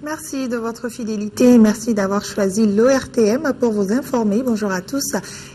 Merci de votre fidélité et merci d'avoir choisi l'ORTM pour vous informer. Bonjour à tous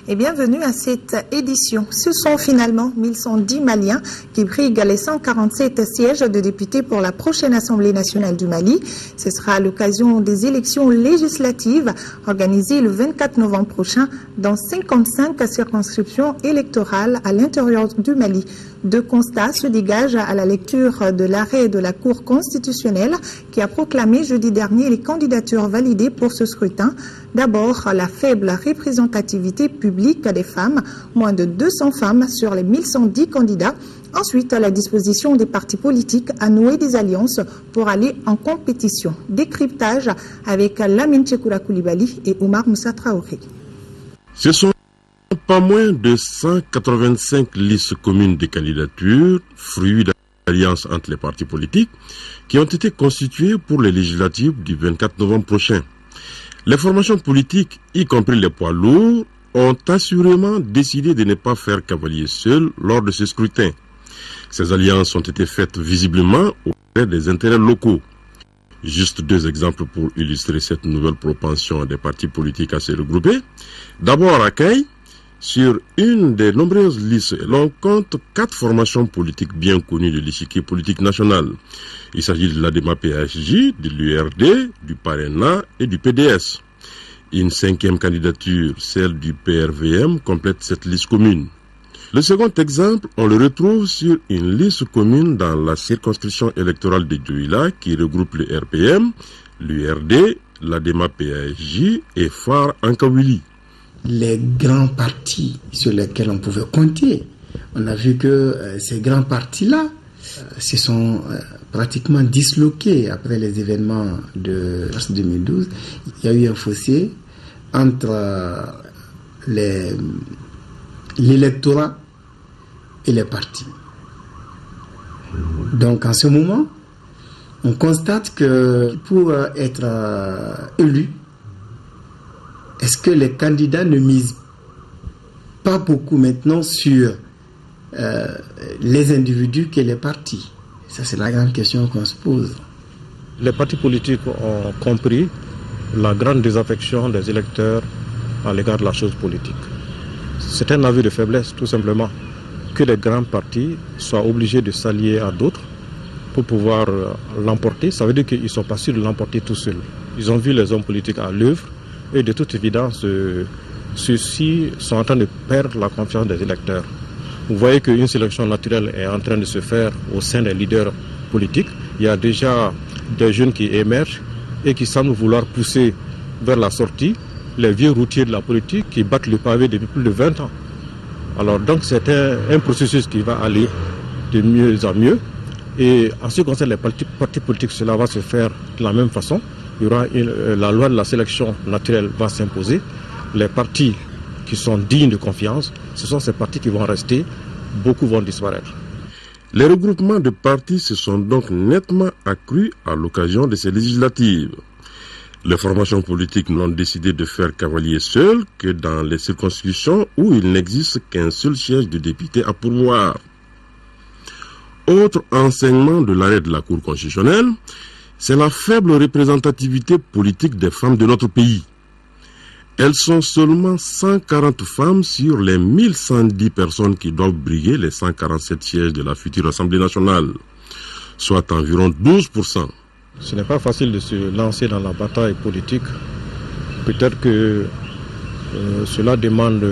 et bienvenue à cette édition. Ce sont finalement 1110 Maliens qui briguent les 147 sièges de députés pour la prochaine Assemblée nationale du Mali. Ce sera à l'occasion des élections législatives organisées le 24 novembre prochain dans 55 circonscriptions électorales à l'intérieur du Mali. Deux constats se dégagent à la lecture de l'arrêt de la Cour constitutionnelle qui a proclamé jeudi dernier les candidatures validées pour ce scrutin. D'abord, la faible représentativité publique des femmes, moins de 200 femmes sur les 1110 candidats. Ensuite, la disposition des partis politiques à nouer des alliances pour aller en compétition. Décryptage avec Lamine Tchekoura Koulibaly et Omar Moussa Traoré. Ce sont pas moins de 185 listes communes de candidatures, fruits d'alliances entre les partis politiques, qui ont été constituées pour les législatives du 24 novembre prochain. Les formations politiques, y compris les poids lourds, ont assurément décidé de ne pas faire cavalier seul lors de ce scrutin. Ces alliances ont été faites visiblement auprès des intérêts locaux. Juste deux exemples pour illustrer cette nouvelle propension des partis politiques à se regrouper. D'abord à Kay, sur une des nombreuses listes, l'on compte 4 formations politiques bien connues de l'échiquier politique national. Il s'agit de l'ADEMA-PHJ, de l'URD, du PARENA et du PDS. Une 5e candidature, celle du PRVM, complète cette liste commune. Le second exemple, on le retrouve sur une liste commune dans la circonscription électorale de Djouila qui regroupe le RPM, l'URD, l'ADEMA-PHJ et Phare Ankawili. Les grands partis sur lesquels on pouvait compter. On a vu que ces grands partis-là se sont pratiquement disloqués après les événements de mars 2012. Il y a eu un fossé entre l'électorat et les partis. Donc en ce moment, on constate que pour être élu, est-ce que les candidats ne misent pas beaucoup maintenant sur les individus que les partis? Ça, c'est la grande question qu'on se pose. Les partis politiques ont compris la grande désaffection des électeurs à l'égard de la chose politique. C'est un aveu de faiblesse, tout simplement, que les grands partis soient obligés de s'allier à d'autres pour pouvoir l'emporter. Ça veut dire qu'ils ne sont pas sûrs de l'emporter tout seuls. Ils ont vu les hommes politiques à l'œuvre. Et de toute évidence, ceux-ci sont en train de perdre la confiance des électeurs. Vous voyez qu'une sélection naturelle est en train de se faire au sein des leaders politiques. Il y a déjà des jeunes qui émergent et qui semblent vouloir pousser vers la sortie les vieux routiers de la politique qui battent le pavé depuis plus de 20 ans. Alors donc c'est un processus qui va aller de mieux en mieux. Et en ce qui concerne les partis politiques, cela va se faire de la même façon. Il y aura la loi de la sélection naturelle va s'imposer. Les partis qui sont dignes de confiance, ce sont ces partis qui vont rester, beaucoup vont disparaître. Les regroupements de partis se sont donc nettement accrus à l'occasion de ces législatives. Les formations politiques n'ont décidé de faire cavalier seul que dans les circonscriptions où il n'existe qu'un seul siège de député à pourvoir. Autre enseignement de l'arrêt de la Cour constitutionnelle, c'est la faible représentativité politique des femmes de notre pays. Elles sont seulement 140 femmes sur les 1110 personnes qui doivent briguer les 147 sièges de la future Assemblée nationale, soit environ 12%. Ce n'est pas facile de se lancer dans la bataille politique. Peut-être que cela demande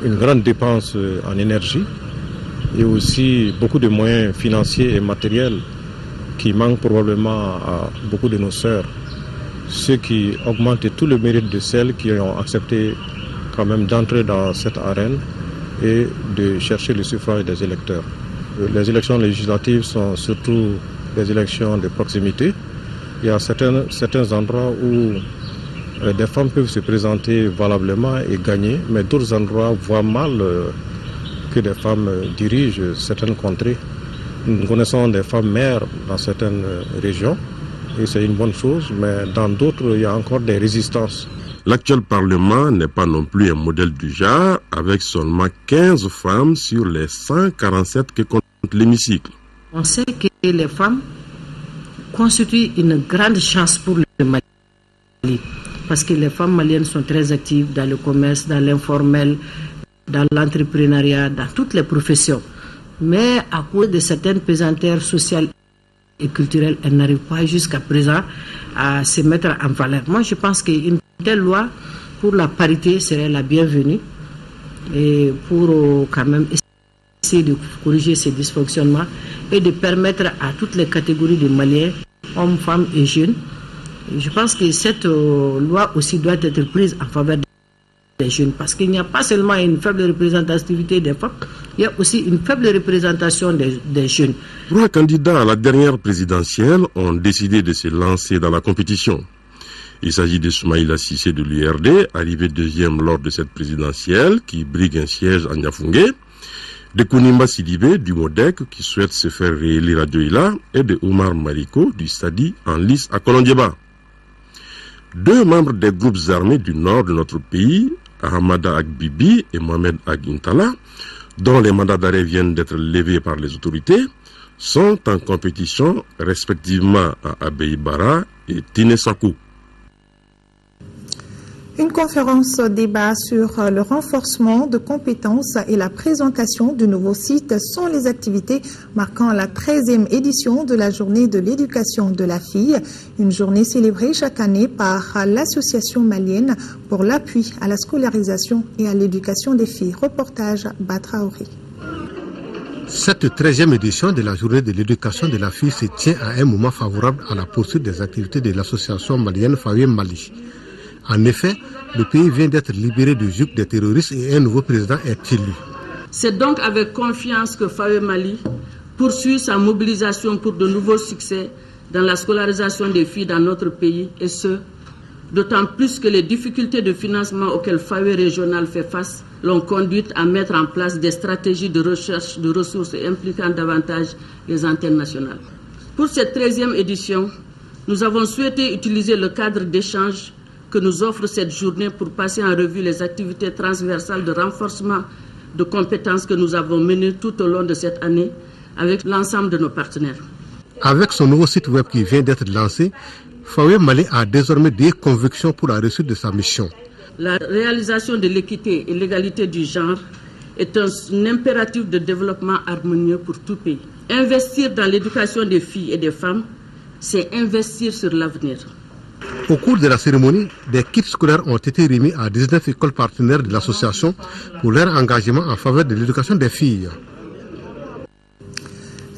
une grande dépense en énergie et aussi beaucoup de moyens financiers et matériels qui manquent probablement à beaucoup de nos sœurs, ce qui augmente tout le mérite de celles qui ont accepté quand même d'entrer dans cette arène et de chercher le suffrage des électeurs. Les élections législatives sont surtout des élections de proximité. Il y a certains endroits où des femmes peuvent se présenter valablement et gagner, mais d'autres endroits voient mal que des femmes dirigent certaines contrées. Nous connaissons des femmes maires dans certaines régions et c'est une bonne chose, mais dans d'autres, il y a encore des résistances. L'actuel Parlement n'est pas non plus un modèle du genre, avec seulement 15 femmes sur les 147 que compte l'hémicycle. On sait que les femmes constitue une grande chance pour le Mali, parce que les femmes maliennes sont très actives dans le commerce, dans l'informel, dans l'entrepreneuriat, dans toutes les professions. Mais à cause de certaines pesanteurs sociales et culturelles, elles n'arrivent pas jusqu'à présent à se mettre en valeur. Moi, je pense qu'une telle loi pour la parité serait la bienvenue et pour quand même essayer de corriger ces dysfonctionnements et de permettre à toutes les catégories de Maliens, hommes, femmes et jeunes. Et je pense que cette loi aussi doit être prise en faveur des jeunes, parce qu'il n'y a pas seulement une faible représentativité des femmes, il y a aussi une faible représentation des jeunes. 3 candidats à la dernière présidentielle ont décidé de se lancer dans la compétition. Il s'agit de Soumaïla Cissé de l'URD, arrivé 2e lors de cette présidentielle, qui brigue un siège à Niafoungé, de Kounimba Sidibé du MODEC, qui souhaite se faire réélire à Dioïla, et de Oumar Mariko du Stadi en lice à Kolondieba. 2 membres des groupes armés du nord de notre pays, Ahmada Agbibi et Mohamed Agintala, dont les mandats d'arrêt viennent d'être levés par les autorités, sont en compétition respectivement à Abeibara et Tinesakou. Une conférence débat sur le renforcement de compétences et la présentation du nouveau site sont les activités marquant la 13e édition de la journée de l'éducation de la fille, une journée célébrée chaque année par l'association malienne pour l'appui à la scolarisation et à l'éducation des filles. Reportage Batraori. Cette 13e édition de la journée de l'éducation de la fille se tient à un moment favorable à la poursuite des activités de l'association malienne Fawe Mali. En effet, le pays vient d'être libéré du joug des terroristes et un nouveau président est élu. C'est donc avec confiance que Fawe Mali poursuit sa mobilisation pour de nouveaux succès dans la scolarisation des filles dans notre pays, et ce, d'autant plus que les difficultés de financement auxquelles Fawe régional fait face l'ont conduite à mettre en place des stratégies de recherche de ressources impliquant davantage les antennes nationales. Pour cette 13e édition, nous avons souhaité utiliser le cadre d'échange que nous offre cette journée pour passer en revue les activités transversales de renforcement de compétences que nous avons menées tout au long de cette année avec l'ensemble de nos partenaires. Avec son nouveau site web qui vient d'être lancé, Fawe Mali a désormais des convictions pour la réussite de sa mission. La réalisation de l'équité et l'égalité du genre est un impératif de développement harmonieux pour tout pays. Investir dans l'éducation des filles et des femmes, c'est investir sur l'avenir. Au cours de la cérémonie, des kits scolaires ont été remis à 19 écoles partenaires de l'association pour leur engagement en faveur de l'éducation des filles.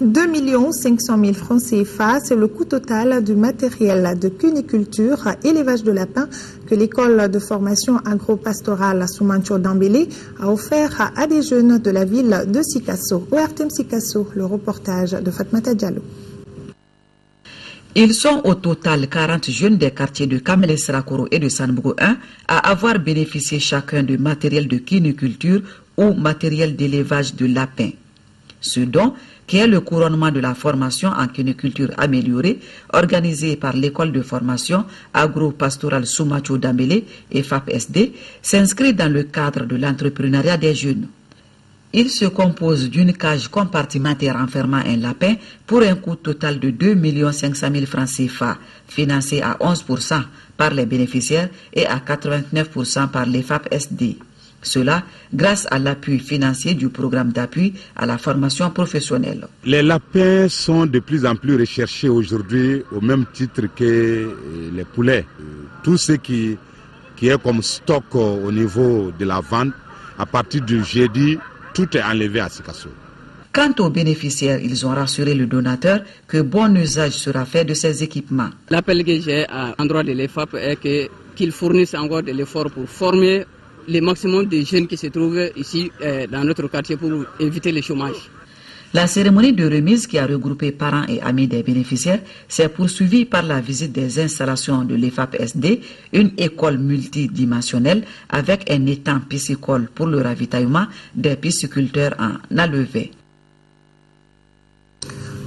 2 500 000 francs CFA, c'est le coût total du matériel de cuniculture, élevage de lapins que l'école de formation agro-pastorale Soumancho Dambélé a offert à des jeunes de la ville de Sikasso. ORTM Sikasso, le reportage de Fatmata Diallo. Ils sont au total 40 jeunes des quartiers de Kamele Srakoro et de Sanbougou 1 à avoir bénéficié chacun de matériel de cuniculture ou matériel d'élevage de lapins. Ce don, qui est le couronnement de la formation en cuniculture améliorée, organisée par l'école de formation agro-pastorale Soumacho Dambélé et FAPSD, s'inscrit dans le cadre de l'entrepreneuriat des jeunes. Il se compose d'une cage compartimentaire enfermant un lapin pour un coût total de 2 500 000 francs CFA, financé à 11% par les bénéficiaires et à 89% par les FAPSD. Cela grâce à l'appui financier du programme d'appui à la formation professionnelle. Les lapins sont de plus en plus recherchés aujourd'hui au même titre que les poulets. Tout ce qui est comme stock au niveau de la vente, à partir du jeudi, tout est enlevé à Sikasso. Quant aux bénéficiaires, ils ont rassuré le donateur que bon usage sera fait de ces équipements. L'appel que j'ai à l'endroit de l'EFAP est qu'ils fournissent encore de l'effort pour former le maximum de jeunes qui se trouvent ici dans notre quartier pour éviter le chômage. La cérémonie de remise qui a regroupé parents et amis des bénéficiaires s'est poursuivie par la visite des installations de l'EFAPSD, une école multidimensionnelle avec un étang piscicole pour le ravitaillement des pisciculteurs en Alévé.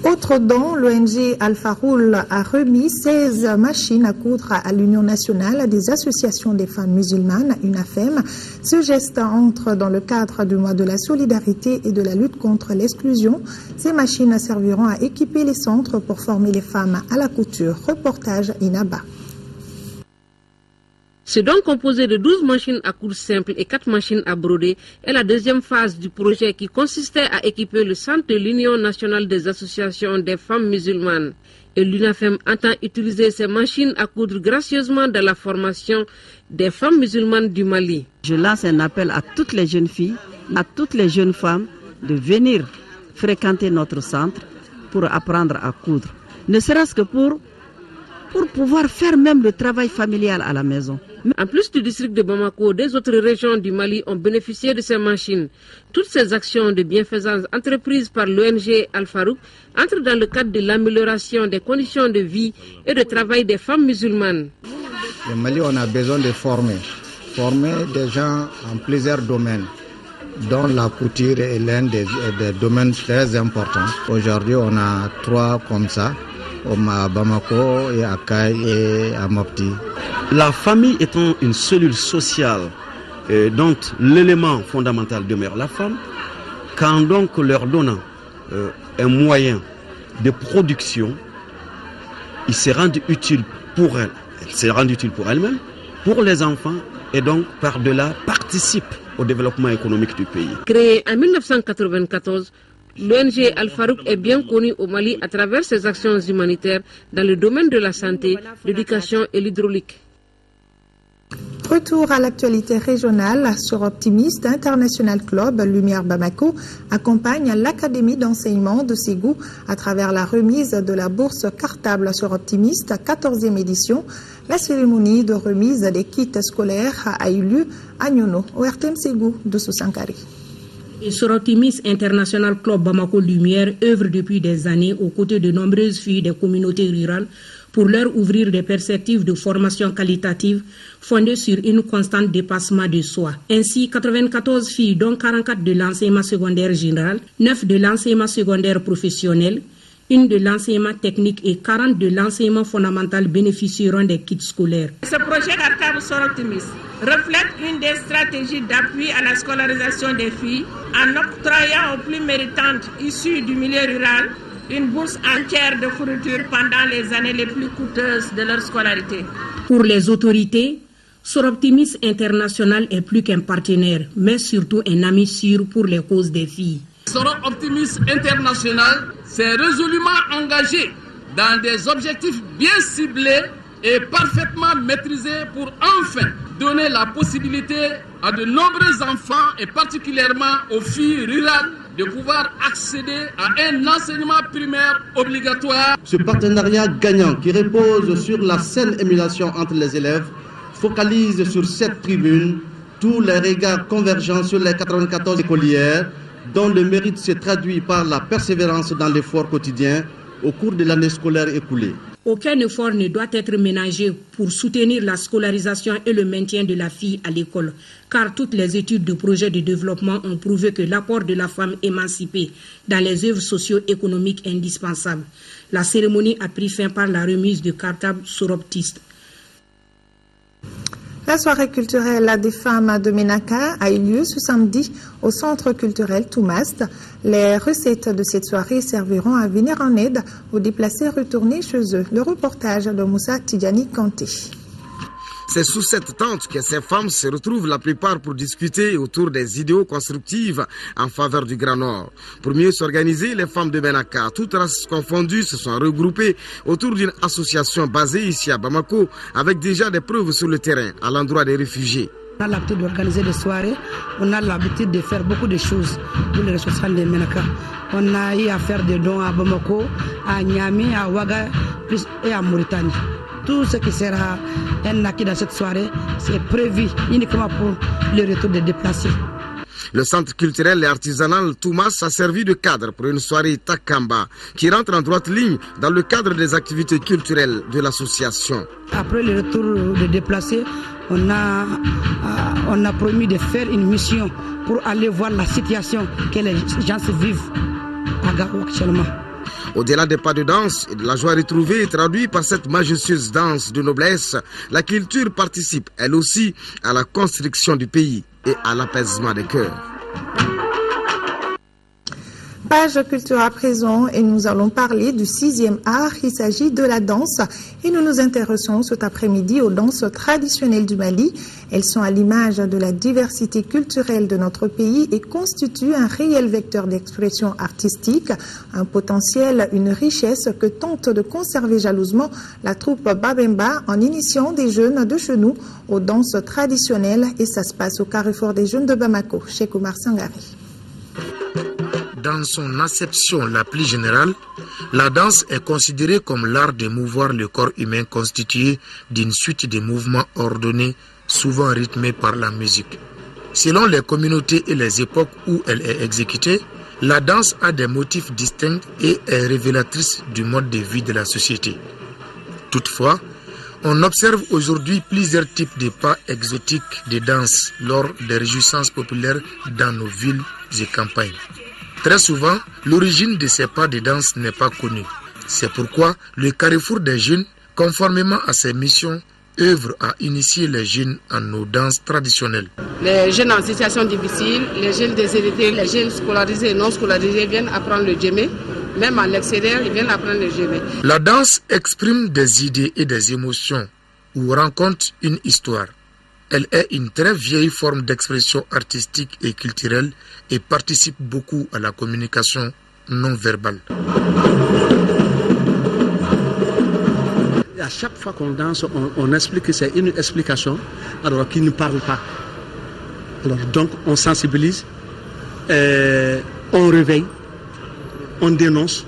Autre don, l'ONG Al-Faroul a remis 16 machines à coudre à l'Union nationale des associations des femmes musulmanes, UNAFEM. Ce geste entre dans le cadre du mois de la solidarité et de la lutte contre l'exclusion. Ces machines serviront à équiper les centres pour former les femmes à la couture. Reportage Inaba. Ce don composé de 12 machines à coudre simples et 4 machines à broder est la deuxième phase du projet qui consistait à équiper le centre de l'Union nationale des associations des femmes musulmanes. Et l'UNAFEM entend utiliser ces machines à coudre gracieusement dans la formation des femmes musulmanes du Mali. Je lance un appel à toutes les jeunes filles, à toutes les jeunes femmes de venir fréquenter notre centre pour apprendre à coudre. Ne serait-ce que pour pouvoir faire même le travail familial à la maison. En plus du district de Bamako, des autres régions du Mali ont bénéficié de ces machines. Toutes ces actions de bienfaisance entreprises par l'ONG Al-Farouk entrent dans le cadre de l'amélioration des conditions de vie et de travail des femmes musulmanes. Au Mali, on a besoin de former des gens en plusieurs domaines, dont la couture est l'un des domaines très importants. Aujourd'hui, on a 3 comme ça. À Bamako, et à Kay et à Mopti. La famille étant une cellule sociale dont l'élément fondamental demeure la femme, quand donc leur donnant un moyen de production, il s'est rendu utile pour elle s'est rendu utile pour elle-même, pour les enfants et donc par-delà participe au développement économique du pays. Créée en 1994, l'ONG Al-Farouk est bien connue au Mali à travers ses actions humanitaires dans le domaine de la santé, l'éducation et l'hydraulique. Retour à l'actualité régionale sur Optimiste International Club Lumière Bamako accompagne l'Académie d'enseignement de Ségou à travers la remise de la bourse cartable sur Optimiste, 14e édition. La cérémonie de remise des kits scolaires a eu lieu à Nyono, au RTM Ségou de Soussankari. Et Sorotimis International Club Bamako Lumière œuvre depuis des années aux côtés de nombreuses filles des communautés rurales pour leur ouvrir des perspectives de formation qualitative fondées sur une constante dépassement de soi. Ainsi, 94 filles, dont 44 de l'enseignement secondaire général, 9 de l'enseignement secondaire professionnel, 1 de l'enseignement technique et 40 de l'enseignement fondamental bénéficieront des kits scolaires. Ce projet cartable Sorotimis reflète une des stratégies d'appui à la scolarisation des filles en octroyant aux plus méritantes issues du milieu rural une bourse entière de fourniture pendant les années les plus coûteuses de leur scolarité. Pour les autorités, Soroptimis International est plus qu'un partenaire, mais surtout un ami sûr pour les causes des filles. Soroptimis International s'est résolument engagé dans des objectifs bien ciblés et parfaitement maîtrisés pour enfin donner la possibilité à de nombreux enfants et particulièrement aux filles rurales de pouvoir accéder à un enseignement primaire obligatoire. Ce partenariat gagnant qui repose sur la saine émulation entre les élèves focalise sur cette tribune tous les regards convergents sur les 94 écolières dont le mérite se traduit par la persévérance dans l'effort quotidien au cours de l'année scolaire écoulée. Aucun effort ne doit être ménagé pour soutenir la scolarisation et le maintien de la fille à l'école, car toutes les études de projets de développement ont prouvé que l'apport de la femme émancipée dans les œuvres socio-économiques est indispensable. La cérémonie a pris fin par la remise de cartables Soroptistes. La soirée culturelle des femmes de Ménaka a eu lieu ce samedi au centre culturel Toumast. Les recettes de cette soirée serviront à venir en aide aux déplacés retournés chez eux. Le reportage de Moussa Tidjani Kanté. C'est sous cette tente que ces femmes se retrouvent la plupart pour discuter autour des idéaux constructifs en faveur du Grand Nord. Pour mieux s'organiser, les femmes de Ménaka, toutes races confondues, se sont regroupées autour d'une association basée ici à Bamako avec déjà des preuves sur le terrain à l'endroit des réfugiés. On a l'habitude d'organiser des soirées, on a l'habitude de faire beaucoup de choses pour les ressources de Ménaka. On a eu à faire des dons à Bamako, à Niamey, à Ouaga et à Mauritanie. Tout ce qui sera un acquis dans cette soirée, c'est prévu uniquement pour le retour des déplacés. Le centre culturel et artisanal Toumas a servi de cadre pour une soirée Takamba qui rentre en droite ligne dans le cadre des activités culturelles de l'association. Après le retour des déplacés, on a promis de faire une mission pour aller voir la situation que les gens se vivent à Gao actuellement. Au-delà des pas de danse et de la joie retrouvée traduite par cette majestueuse danse de noblesse, la culture participe elle aussi à la construction du pays et à l'apaisement des cœurs. Page culture à présent et nous allons parler du 6e art. Il s'agit de la danse et nous nous intéressons cet après-midi aux danses traditionnelles du Mali. Elles sont à l'image de la diversité culturelle de notre pays et constituent un réel vecteur d'expression artistique, un potentiel, une richesse que tente de conserver jalousement la troupe Babemba en initiant des jeunes de chez nous aux danses traditionnelles et ça se passe au Carrefour des Jeunes de Bamako, chez Oumar Sangari. Dans son acception la plus générale, la danse est considérée comme l'art de mouvoir le corps humain constitué d'une suite de mouvements ordonnés, souvent rythmés par la musique. Selon les communautés et les époques où elle est exécutée, la danse a des motifs distincts et est révélatrice du mode de vie de la société. Toutefois, on observe aujourd'hui plusieurs types de pas exotiques de danse lors des réjouissances populaires dans nos villes et campagnes. Très souvent, l'origine de ces pas de danse n'est pas connue. C'est pourquoi le Carrefour des Jeunes, conformément à ses missions, œuvre à initier les jeunes à nos danses traditionnelles. Les jeunes en situation difficile, les jeunes déshérités, les jeunes scolarisés et non scolarisés viennent apprendre le djemé. Même à l'extérieur, ils viennent apprendre le djemé. La danse exprime des idées et des émotions ou raconte une histoire. Elle est une très vieille forme d'expression artistique et culturelle et participe beaucoup à la communication non verbale. À chaque fois qu'on danse, on explique que c'est une explication, alors qu'il ne parle pas. Alors, donc, on sensibilise, on réveille, on dénonce.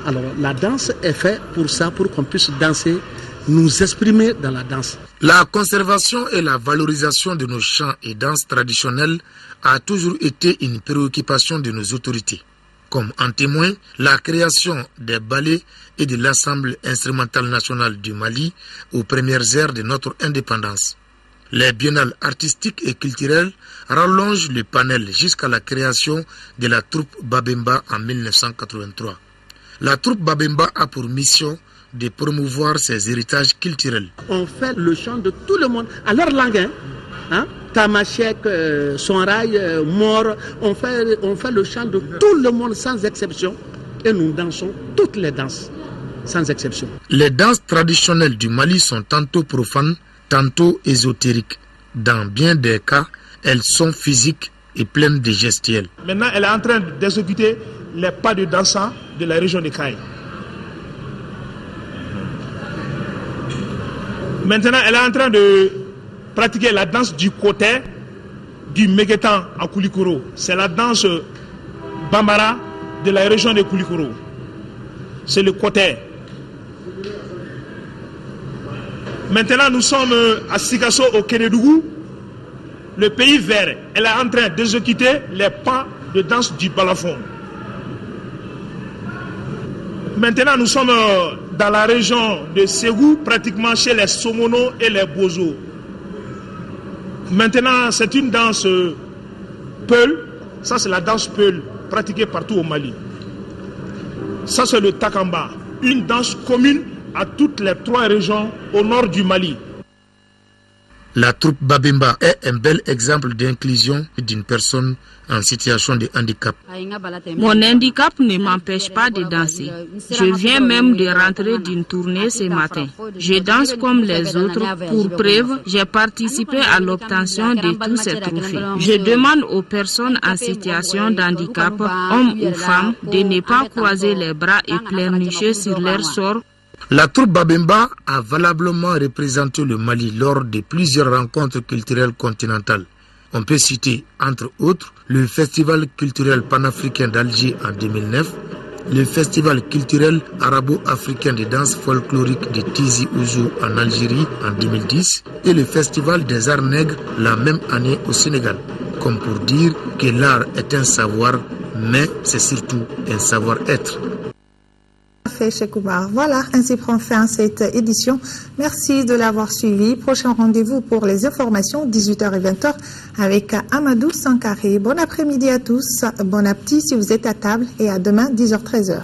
Alors, la danse est faite pour ça, pour qu'on puisse danser, nous exprimer dans la danse. La conservation et la valorisation de nos chants et danses traditionnelles a toujours été une préoccupation de nos autorités. Comme en témoigne la création des ballets et de l'Assemblée instrumentale nationale du Mali aux premières heures de notre indépendance. Les biennales artistiques et culturelles rallongent le panel jusqu'à la création de la troupe Babemba en 1983. La troupe Babemba a pour mission de promouvoir ses héritages culturels. On fait le chant de tout le monde, à leur langue, Tamashek, Sonraï, Mort, on fait le chant de tout le monde sans exception et nous dansons toutes les danses sans exception. Les danses traditionnelles du Mali sont tantôt profanes, tantôt ésotériques. Dans bien des cas, elles sont physiques et pleines de gestuels. Maintenant, elle est en train d'exécuter les pas de dansant de la région de Kaï. Maintenant, elle est en train de pratiquer la danse du côté du Megetan à Koulikoro. C'est la danse Bambara de la région de Koulikoro. C'est le côté. Maintenant, nous sommes à Sikasso au Kénédougou, le pays vert. Elle est en train d'exécuter les pas de danse du balafon. Maintenant, nous sommes dans la région de Ségou, pratiquement chez les Somono et les Bozo. Maintenant, c'est une danse Peul. Ça, c'est la danse Peul, pratiquée partout au Mali. Ça, c'est le Takamba, une danse commune à toutes les 3 régions au nord du Mali. La troupe Babemba est un bel exemple d'inclusion d'une personne en situation de handicap. Mon handicap ne m'empêche pas de danser. Je viens même de rentrer d'une tournée ce matin. Je danse comme les autres. Pour preuve, j'ai participé à l'obtention de tous ces trophées. Je demande aux personnes en situation d'handicap, hommes ou femmes, de ne pas croiser les bras et pleurnicher sur leur sort. La troupe Babemba a valablement représenté le Mali lors de plusieurs rencontres culturelles continentales. On peut citer, entre autres, le Festival culturel panafricain d'Alger en 2009, le Festival culturel arabo-africain de danse folklorique de Tizi Ouzou en Algérie en 2010 et le Festival des arts nègres la même année au Sénégal. Comme pour dire que l'art est un savoir, mais c'est surtout un savoir-être. Voilà, ainsi prend fin cette édition. Merci de l'avoir suivi. Prochain rendez-vous pour les informations, 18h et 20h avec Amadou Sankaré. Bon après-midi à tous, bon appétit si vous êtes à table et à demain, 10h-13h.